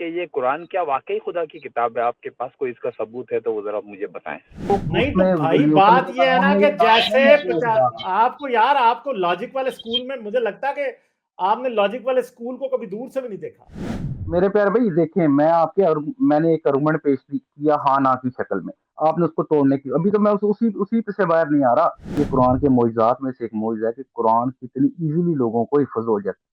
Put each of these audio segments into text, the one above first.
कि ये कुरान क्या वाकई खुदा की किताब है? आपके पास कोई इसका सबूत है तो वो जरा मुझे बताएं। तो नहीं तो उसमें भाई न्यूटन बात के ये है कानून ना में कि ये कहा है जैसे ना कि आपको यार आपको लॉजिक वाले स्कूल में, मुझे लगता है कि आपने लॉजिक वाले स्कूल को कभी दूर से भी नहीं देखा। मेरे प्यारे भाई देखें, मैंने एक आर्गुमेंट पेश किया हाँ ना की शक्ल में। आपने उसको तोड़ने की, अभी तो मैं उसी उसी पे से बाहर नहीं आ रहा। ये कुरान के मोइज़ात में से एक मोइज़ा है कि कुरान कितनी इजीली लोगों को हिफ्ज हो जाता है।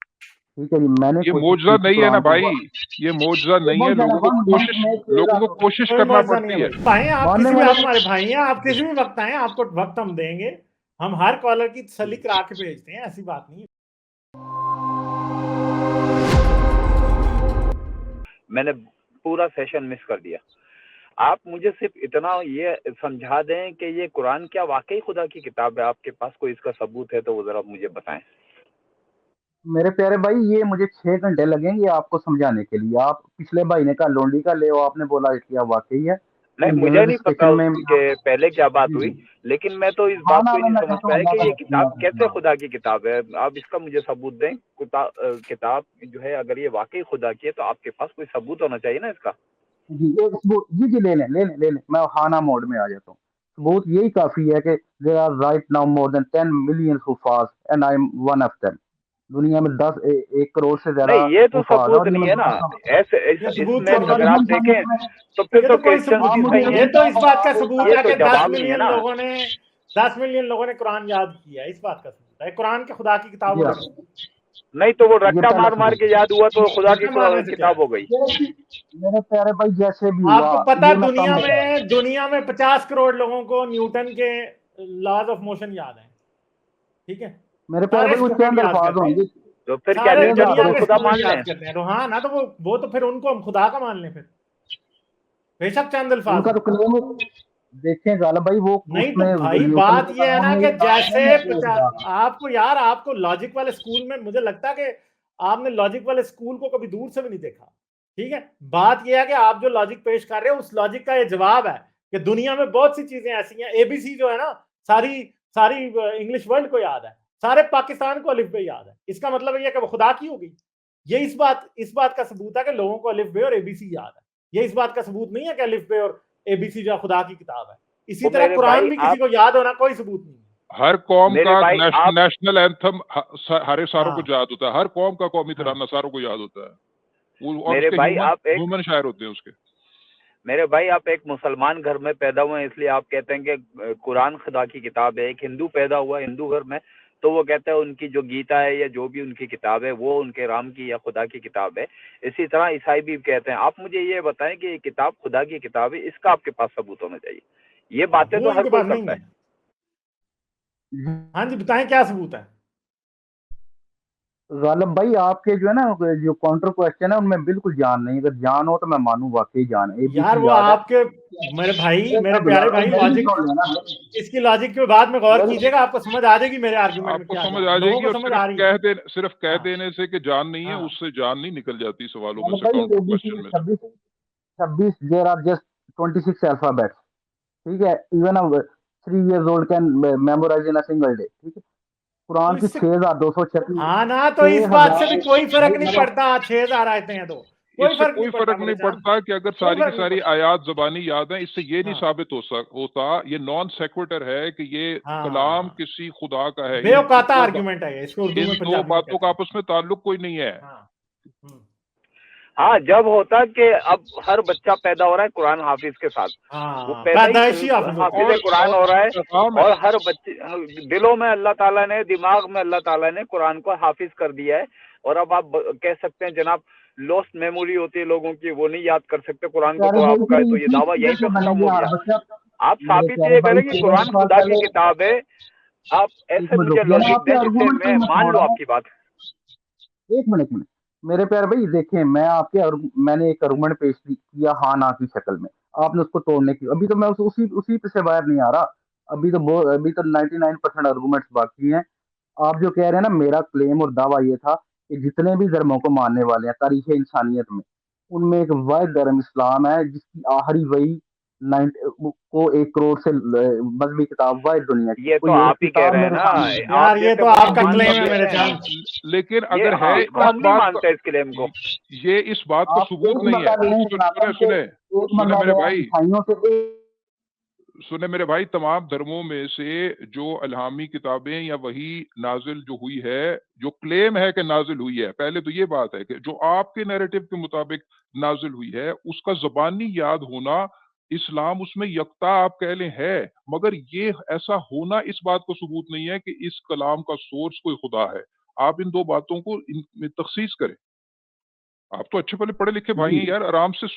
ठीक है जी, मैंने ये कोशिश मोजज़ा की थी नहीं है ना कुरान को भाई, ये मोजज़ा नहीं है। बहुत ज्यादा वन मंथ में 6,000 कोशिश कोई करना मौजूद नहीं है पड़ती है। भाई, भाई आप मानने किसी भी, वाले आप हमारे भाई हैं, आप किसी भी वक्त आए, आपको वक्त हम देंगे। हम हर कॉलर की तसल्ली करा के भेजते हैं, ऐसी बात नहीं है। मैंने पूरा सेशन मिस कर दिया। आप मुझे सिर्फ इतना ये समझा दें कि ये कुरान क्या वाकई खुदा की किताब है? आपके पास कोई इसका सबूत है तो वो जरा मुझे बताएं। मेरे प्यारे भाई, ये मुझे 6 घंटे लगेंगे आपको समझाने के लिए। आप पिछले भाई ने कहा लोंडी का ले, आपने बोला कि वाकई है। नहीं, इन मुझे जनरल नहीं पता डिस्कशन में उसके पहले क्या बात जी हुई, जी। लेकिन मैं तो इस हाँ बात ना, को ही नहीं मैं समझ कहता हूँ पाया अल्लाह कि का ये शुक्रिया किताब अदा कैसे करना। खुदा की किताब है। आप इसका मुझे सबूत दें। किताब जो है, अगर ये वाकई खुदा की है तो आपके पास कोई सबूत होना चाहिए ना इसका। जी एक सबूत, जी जी ले लें, मैं हाना मोड में आ जाता हूँ। सबूत यही काफी है कि there are right now more than 10 million हुफाज and I am one of them. दुनिया में 1 करोड़ से ज्यादा नहीं, ये तो हुफाज है सबूत और नहीं इनमें है ना। ऐसे ये सबूत इसमें कौन अगर है? आप इंसानियत देखें में तो फिर ये तो तो कोई क्रिश्चियंस सबूत आप और मुझे नहीं, ईसाई ये हैं। तो इस बात का सबूत ये है तो कि दस जवाब नहीं है मिलियन ना। लोगों ने 10 मिलियन लोगों ने कुरान याद किया, इस बात का सबूत है। कुरान की खुदा की जी हाँ, किताब हो गई। नहीं तो वो ये रट्टा पहला मार मार सबूत के याद हुआ तो खुदा की रट्टा मारने से क्या किताब है? हो गई। मेरे प्यारे भाई, जैसे भी हुआ आपको पता ये है मैं कम बता। दुनिया में 50 करोड़ लोगों को न्यूटन के लॉज ऑफ मोशन याद है। ठीक है, मेरे प्यारे सारे भाई, वो स्टूडेंट चंद याद अल्फाज करते हैं, होंगे। तो फिर क्या सारे 6,000 दुनिया को भी के खुदा मान स्टूडेंट लें? याद करते हैं। तो हाँ ना, तो वो तो फिर उनको हम खुदा का मान लें फिर, बेशक चंद अल्फाज उनका हो। तो क्लेम देखें गाला भाई, वो नहीं तो उसमें भाई न्यूटन बात के ये है कानून ना में कि ये कहा है ना जैसे कि खुदा का। आपको यार, आपको लॉजिक वाले स्कूल में, मुझे लगता है कि आपने लॉजिक वाले स्कूल को कभी दूर से भी नहीं देखा। ठीक है, बात यह है कि आप जो लॉजिक पेश कर रहे हो, उस लॉजिक का ये जवाब है कि दुनिया में बहुत सी चीजें ऐसी हैं। एबीसी जो है ना, सारी सारी इंग्लिश वर्ल्ड को याद है, सारे पाकिस्तान को अलिफ बे याद है। इसका मतलब है कि वो खुदा की हो गई। ये इस बात का सबूत है कि लोगों को अलिफ बे और एबीसी याद है। ये इस बात का सबूत नहीं है कि अलिफ बे और एबीसी जो खुदा की किताब है। इसी वो तरह मेरे कुरान भाई भी किसी आप को याद होना कोई सबूत नहीं है। हर कौम मेरे का भाई आप नेशनल एंथम हर सारों को हाँ याद होता है। हर कौम का कौमी हाँ। तराना सारों को याद होता है। और मेरे उसके भाई ह्यूमन आप एक ह्यूमन शायर होते हैं उसके। मेरे भाई आप एक मुसलमान घर में पैदा हुए हैं, इसलिए आप कहते हैं कि कुरान खुदा की किताब है। एक हिंदू पैदा हुआ हिंदू घर में, तो वो कहते हैं उनकी जो गीता है या जो भी उनकी किताब है वो उनके राम की या खुदा की किताब है। इसी तरह ईसाई भी कहते हैं। आप मुझे ये बताएं कि ये किताब खुदा की किताब है, इसका आपके पास सबूत होना चाहिए। ये बातें वो तो हर इनके कोई पास नहीं करता है। है। हाँ जी, बताएं क्या सबूत है। गालिब भाई, आपके जो है ना जो काउंटर क्वेश्चन है उनमें बिल्कुल जान नहीं। अगर जान हो तो मैं मानूं वाकई जान है, यार एबीसी वो याद है। आपके, मेरे भाई, मेरे अब प्यारे यार भाई, भाई, मेरी भी लॉजिक, सुन लेना। इसकी लॉजिक के बाद में गौर मेरी कीजिएगा, आपको समझ आ जाएगी मेरे आर्गुमेंट में आपको क्या समझ जान है। आ लोगों जाएगी, को और समझ आ रही है। सिर्फ कह हाँ देने से कि जान नहीं है, हाँ। उससे जान नहीं निकल जाती सवालों में गालिब से, भाई, काउंटर एबीसी क्वेश्चन में से। 26 26 देयर आर जस्ट 26 अल्फाबेट्स। ठीक है, even a 3 years old can memorise in a single day. ठीक है, तो कुरान की इससे, 6,236 हाँ ना, तो इस छह बात से हजार भी कोई फर्क भाई नहीं मेरा पड़ता। 6,000 आयतें हैं तो कोई इससे फर्क नहीं कोई पड़ता फर्क मेरे नहीं चांद, पड़ता कि अगर कोई सारी की फर्क नहीं सारी पड़ता। आयात जबानी याद है, इससे ये नहीं हाँ साबित होता ये नॉन सेक्विटर है कि ये कलाम हाँ, किसी खुदा का है। बेऔकाता आर्ग्यूमेंट है ये, इसको उर्दू इन में दो पंजाबी में बातों कहते का हैं। आपस में ताल्लुक कोई नहीं है। हाँ। हम्म। हाँ, जब होता कि अब हर बच्चा पैदा हो रहा है कुरान हाफिज के साथ, वो हाँ, पैदा ही पैदाइशी हाफिज होता है। हाफिज कुरान हो रहा है। पैगाम है। और हर बच्चे दिलों में अल्लाह ताला ने, दिमाग में अल्लाह ताला ने कुरान को हाफिज कर दिया है। और अब आप कह सकते हैं जनाब, लॉस्ट मेमोरी होती है लोगों की, वो नहीं याद कर सकते कुरान को, प्यारे तो भाई, आपका है तो ये इसी दावा चीजें यहीं पे से खत्म बनेंगे हो हर गया। बच्चा। आप मेरे साबित प्यारे ये भाई, करें कि कुरान 14 साल खुदा की पहले किताब है। आप एक ऐसे मिनट मुझे रुकिए ना, लॉजिक आपके दें जिससे आर्गूमेंट को मैं मैं मान सुन लूं रहा हूँ। आपकी बात। एक मिनट। मेरे प्यारे भाई देखें, मैंने एक आर्गूमेंट पेश किया हाँ ना की शक्ल में। आपने उसको तोड़ने की, अभी तो मैं उसी उसी पे से बाहर नहीं आ रहा। अभी तो 99% आर्गूमेंट्स बाकी हैं। आप जो कह रहे हैं ना, मेरा क्लेम और दावा ये था कि जितने भी धर्मों को मानने वाले हैं तारीख इंसानियत में, उनमें एक वाहिद धर्म इस्लाम है जिसकी आखिरी वही को 1 करोड़ से मजहबी किताब वाहिद दुनिया की, ये कोई तो और आप ही कह किताब रहे हैं मेरे ना, सामने नहीं। यार आप ये जैसे तो आपका मुसलमान क्लेम सब है मेरे कहते हैं ना, जान। लेकिन ये अगर हाँ, है तो इस हम नहीं बात मानते इस क्लेम को। ये इस बात का आप सबूत एक नहीं है। मरला लें सुने सनातन से, सुने एक सुने मरला मेरे लें भाई, ईसाइयों से, सुने मेरे भाई, तमाम धर्मों में से जो अलहामी किताबें या वही नाजिल जो हुई है, जो क्लेम है कि नाजिल हुई है, पहले तो ये बात है कि जो आपके नैरेटिव के मुताबिक नाजिल हुई है उसका जबानी याद होना, इस्लाम उसमें यकता आप कह लें है, मगर ये ऐसा होना इस बात को सबूत नहीं है कि इस कलाम का सोर्स कोई खुदा है। आप इन दो बातों को इनमें तखसीस करें। आप तो अच्छे पले पढ़े लिखे भाई जी हैं यार, आराम से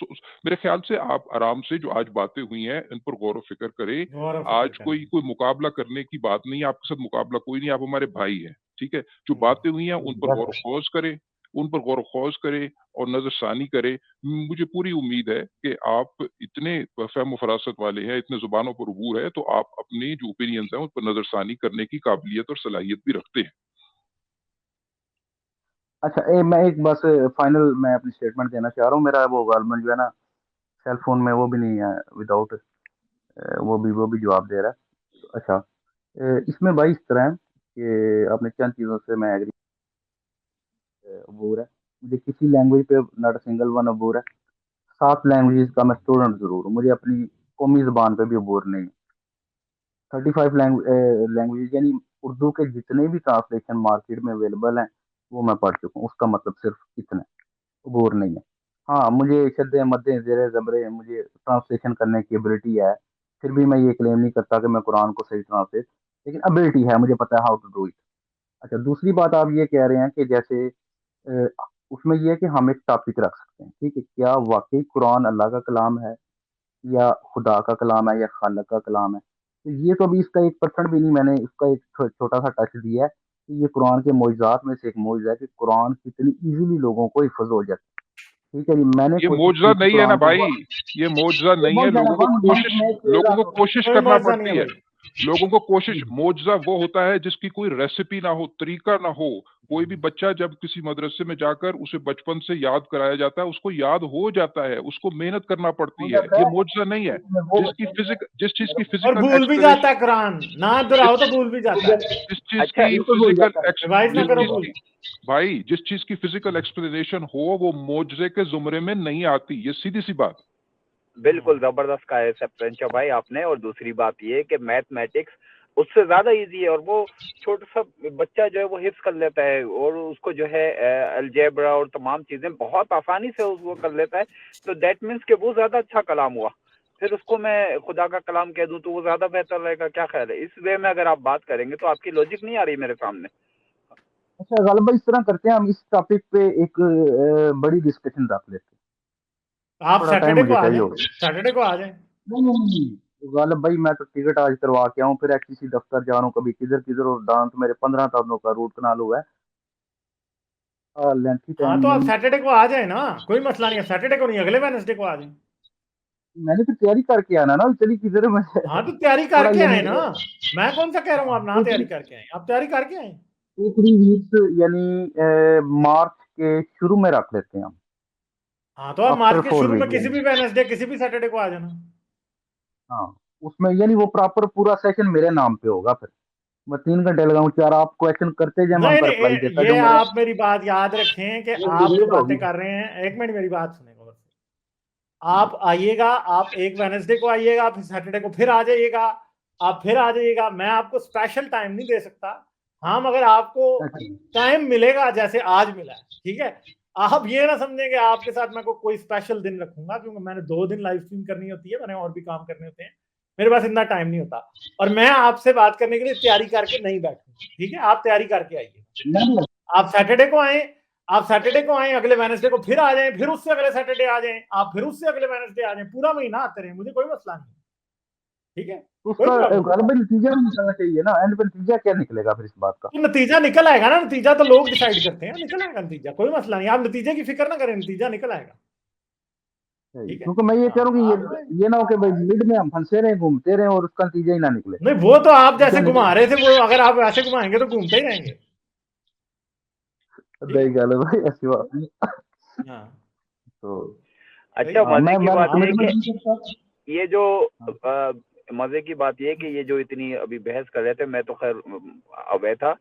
मेरे ख्याल से आप आराम से जो आज बातें हुई हैं इन पर गौर व फिक्र करें। गौर व फिक्र आज कोई करें। कोई मुकाबला करने की बात नहीं है, आपके साथ मुकाबला कोई नहीं, आप हमारे भाई हैं, ठीक है। जो बातें हुई हैं उन पर गौर व खौज करें, उन पर गौर व खौज करें और नजरसानी करें। मुझे पूरी उम्मीद है कि आप इतने फहम फरासत वाले हैं, इतने जुबानों पर अबूर है, तो आप अपने जो ओपिनियंस हैं उन पर नजरसानी करने की काबिलियत और सलाहियत भी रखते हैं। अच्छा, मैं एक बस फाइनल मैं अपनी स्टेटमेंट देना चाह रहा हूँ। मेरा वो गालमन जो है ना, सेल फोन में वो भी नहीं है विदाउट, वो भी जवाब दे रहा है। अच्छा, इसमें भाई इस तरह है कि आपने चंद चीज़ों से मैं एग्री अबूर है, मुझे किसी लैंग्वेज पे नॉट सिंगल वन अबूर है। 7 लैंग्वेजेस का मैं स्टूडेंट जरूर हूँ, मुझे अपनी कौमी ज़बान पे भी अबूर नहीं। 35 लैंग्वेज यानी उर्दू के जितने भी ट्रांसलेशन मार्केट में अवेलेबल हैं वो मैं पढ़ चुका हूँ। उसका मतलब सिर्फ इतना, अबूर नहीं है। हाँ, मुझे शद्दे मद्दे ज़ेरे ज़बरे मुझे ट्रांसलेशन करने की एबिलिटी है, फिर भी मैं ये क्लेम नहीं करता कि मैं कुरान को सही ट्रांसलेट, लेकिन एबिलिटी है, मुझे पता है हाउ टू डू इट। अच्छा, दूसरी बात आप ये कह रहे हैं कि जैसे अ, उसमें ये है कि हम एक टॉपिक रख सकते हैं, ठीक है, क्या वाकई कुरान अल्लाह का कलाम है या खुदा का कलाम है या खालिक का कलाम है। तो ये तो अभी इसका 1% भी नहीं, मैंने इसका एक छोटा सा टच दिया है कि ये कुरान के मोइज़ात में से एक मोइज़ा है कि कुरान कितनी इजीली लोगों को हिफ्ज हो जाता है। ठीक है जी, मैंने ये कोशिश मोजज़ा की थी नहीं है ना कुरान को भाई, ये मोजज़ा नहीं है। मोइज़ा ना वन मंथ में कोशिश कोई करना मौजूदा नहीं है पड़ती है। भाई। लोगों को कोशिश, मोजज़ा वो होता है जिसकी कोई रेसिपी ना हो, तरीका ना हो। कोई भी बच्चा जब किसी मदरसे में जाकर उसे बचपन से याद कराया जाता है, उसको याद हो जाता है, उसको मेहनत करना हो पड़ती है। जाता ये है, मोजज़ा नहीं है। लेकिन वो जिस चीज़ की और फिजिकल भूल भी जाता है एक्सप्लेनेशन, कुरान, ना दोहराओ तो भूल भी जाता है। जिस चीज़ अच्छा, की बिल्कुल भूल जाता है। रिवाइज ना जिस करो चीज़ भूल। की भाई जिस चीज़ की फिजिकल एक्सप्लेनेशन हो वो मोजज़े के ज़ुमरे में नहीं आती, ये सीधी-सी बात। बिल्कुल जबरदस्त कहा है सरपंच भाई आपने। और दूसरी बात ये कि मैथमेटिक्स उससे ज्यादा इजी है, और वो छोटा सा बच्चा जो है वो हिफ्ज कर लेता है, और उसको जो है अलजेब्रा और तमाम चीजें बहुत आसानी से वो कर लेता है। तो दैट मीन्स कि वो ज्यादा अच्छा कलाम हुआ। फिर उसको मैं खुदा का कलाम कह दूं तो वो ज्यादा बेहतर रहेगा। क्या ख्याल है? इस वे में अगर आप बात करेंगे तो आपकी लॉजिक नहीं आ रही मेरे सामने। अच्छा गालिब भाई, इस तरह करते हैं, हम इस टॉपिक पे एक बड़ी डिस्कशन रख लेते हैं। आप थोड़ा टाइम सैटरडे को मुझे आ चाहिए जाएं, होगा। सैटरडे को आ जाएं। नहीं नहीं नहीं, तो गालिब भाई मैं तो टिकट आज करवा के आऊँ, फिर एचसीसी दफ्तर जा रहा हूँ, कभी किधर किधर, और डांस मेरे 15 तारीखों का रूट कनाल हुआ है, लेंथी हाँ टाइम तो आप यानी। सैटरडे को आ जाए ना, कोई मसला नहीं है। सैटरडे को नहीं, अगले वेडनेसडे को आ जाए। मैंने तो तैयारी करके आना ना, चली किधर मैं हाँ तो तैयारी थोड़ा करके आए यानी ना। मैं कौन सा कह रहा हूँ आप ना टू तैयारी थ्री करके आए, आप तैयारी करके आए। 2-3 वीक्स यानी मार्च के शुरू में रख लेते हैं हम, हाँ तो आप आफ्टर मार्च के 4 शुरू में वीक किसी यानी। भी वेडनेसडे किसी भी सैटरडे को आ जाना। हाँ, उसमें यानी वो प्रॉपर पूरा सेशन मेरे नाम पे होगा, फिर मैं 3 घंटे लगाऊं, 4 आप क्वेश्चन करते जाए, मैं नहीं उनका नहीं, रिप्लाई देता ये जाऊं। मेरा आप मेरी बात याद रखें कि ये आप जो डिबेट बातें होगी। कर रहे हैं, एक मिनट मेरी बात सुने गौर से। आप आइएगा, आप एक वेडनेसडे को आइएगा, फिर सैटरडे को फिर आ जाइएगा, आप फिर आ जाइएगा। मैं आपको स्पेशल टाइम नहीं दे सकता। हाँ मगर आपको अच्छा, टाइम मिलेगा जैसे आज मिला है, ठीक है। आप ये ना समझें कि आपके साथ मैं कोई स्पेशल दिन रखूंगा, क्योंकि मैंने 2 दिन लाइव स्ट्रीम करनी होती है, मैंने और भी काम करने होते हैं, मेरे पास इतना टाइम नहीं होता। और मैं आपसे बात करने के लिए तैयारी करके नहीं बैठूंगा, ठीक है। आप तैयारी करके आइए, नहीं आप सैटरडे को आए, आप सैटरडे को आए, अगले वेडनेसडे को फिर आ जाएं, फिर उससे अगले सैटरडे आ जाएं, आप फिर उससे अगले वेडनेसडे आ जाएं, पूरा महीना आते रहे, मुझे कोई मसला नहीं, ठीक है। तो कोई उसका प्रॉब्लम नहीं। गालिब भाई नतीजा भी निकलना चाहिए ना, एंड पे नतीजा क्या निकलेगा फिर इस बात का। तो नतीजा निकल आएगा ना, नतीजा तो लोग डिसाइड करते हैं, निकल आएगा नतीजा, कोई मसला नहीं, आप नतीजे की फिक्र ना करें, नतीजा निकल आएगा, सही, ठीक है। क्योंकि मैं ये कह हाँ रहा हूँ कि आप ये ना हो कि भाई मिड में हम फंसे रहे घूमते रहे और उसका नतीजा ही ना निकले। नहीं, वो तो आप नतीजा जैसे घुमा रहे निकल, थे, वो अगर आप वैसे घुमाएंगे तो घूमते ही रहेंगे, ठीक सही है। गालिब भाई, ऐसी बात नहीं। हाँ तो भाई, अच्छा, हाँ, मजे की मैं बात आप यह है कमिटमेंट कि नहीं करता। ये जो मजे की बात ये है कि ये जो इतनी अभी बहस कर रहे थे, मैं तो खैर अवैध था,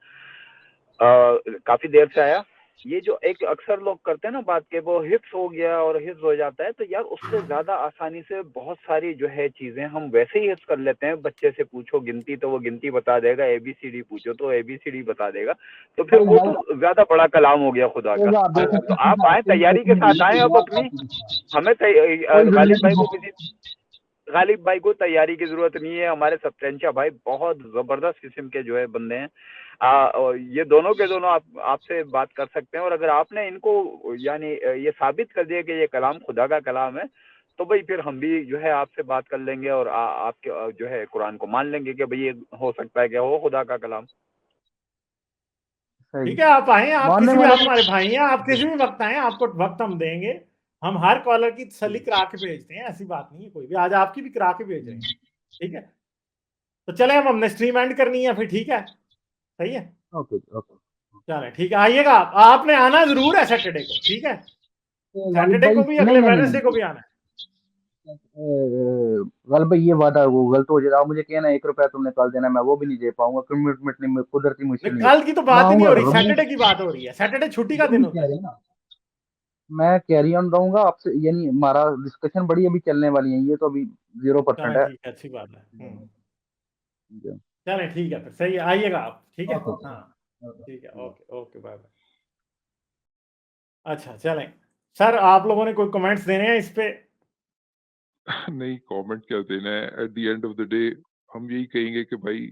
काफी देर से आया। ये जो एक अक्सर लोग करते हैं ना बात के, वो हिफ्स हो गया और हिफ्स हो जाता है, तो यार उससे ज्यादा आसानी से बहुत सारी जो है चीजें हम वैसे ही हिफ्स कर लेते हैं। बच्चे से पूछो गिनती तो वो गिनती बता देगा, ABCD पूछो तो ABCD बता देगा, तो फिर वो तो ज्यादा बड़ा कलाम हो गया खुदा का। तो आप आए, तैयारी के साथ आए अब अपनी, हमें गालिब भाई को तैयारी की जरूरत नहीं है। हमारे सप्टेंचा भाई बहुत जबरदस्त किस्म के जो है बंदे हैं, और ये दोनों के दोनों आपसे बात कर सकते हैं। और अगर आपने इनको यानी ये साबित कर दिया कि ये कलाम खुदा का कलाम है, तो भाई फिर हम भी जो है आपसे बात कर लेंगे और आपके जो है कुरान को मान लेंगे कि भाई ये हो सकता है कि हो खुदा का कलाम। ठीक है, आप आए, आप किसी भी, आप हमारे भाई हैं, आप किसी भी वक्त आए, आपको वक्त हम देंगे। हम हर कॉलर की तसल्ली करा के भेजते हैं, ऐसी बात नहीं है कोई भी। आज आपकी भी करा के भेज रहे हैं, ठीक है। तो चले, अब हमने स्ट्रीम एंड करनी है फिर, ठीक है, सही है, ओके। चले ठीक है, आइएगा आपने आना जरूर है सैटरडे को, ठीक है, सैटरडे को भी, अगले वेडनेसडे को भी आना है। गल भाई ये वादा वो गलत हो जाएगा। मुझे कहना 1 रुपया तुमने कल देना, मैं वो भी नहीं दे पाऊंगा, कमिटमेंट नहीं, कुदरती मुश्किल नहीं। कल की तो बात ही नहीं हो रही, सैटरडे की बात हो रही है। सैटरडे छुट्टी का दिन होता है। मैं कैरी ऑन रहूंगा आपसे, यानी हमारा डिस्कशन बड़ी अभी चलने वाली है, ये तो अभी 0% है। अच्छी बात है। चले ठीक है, फिर सही है, आइएगा आप, ठीक है। हाँ ठीक है, ओके ओके, बाय बाय। अच्छा चलें सर, आप लोगों ने कोई कमेंट्स देने हैं इस पे? नहीं, कमेंट क्या देना है, at the end of the day हम यही कहेंगे कि भाई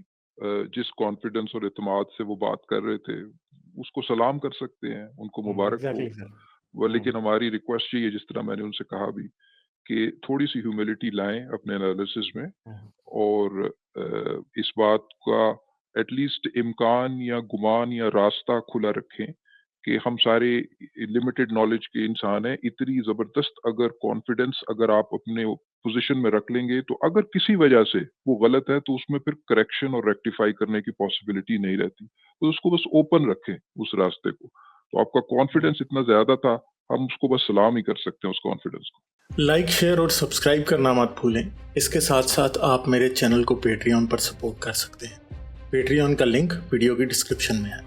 जिस कॉन्फिडेंस और इत्मीनान से वो बात कर रहे थे उसको सलाम कर सकते हैं, उनको मुबारक हो। वो लेकिन हमारी रिक्वेस्ट यही है, जिस तरह मैंने उनसे कहा भी, कि थोड़ी सी ह्यूमिलिटी लाएं अपने एनालिसिस में, और इस बात का एटलीस्ट इम्कान या गुमान या रास्ता खुला रखें कि हम सारे लिमिटेड नॉलेज के इंसान हैं। इतनी ज़बरदस्त अगर कॉन्फिडेंस अगर आप अपने पोजीशन में रख लेंगे, तो अगर किसी वजह से वो गलत है तो उसमें फिर करेक्शन और रेक्टिफाई करने की पॉसिबिलिटी नहीं रहती, तो उसको बस ओपन रखें उस रास्ते को। तो आपका कॉन्फिडेंस इतना ज्यादा था, हम उसको बस सलाम ही कर सकते हैं उस कॉन्फिडेंस को। लाइक, शेयर और सब्सक्राइब करना मत भूलें। इसके साथ साथ आप मेरे चैनल को पेट्रियन पर सपोर्ट कर सकते हैं। पेट्रियन का लिंक वीडियो की डिस्क्रिप्शन में है।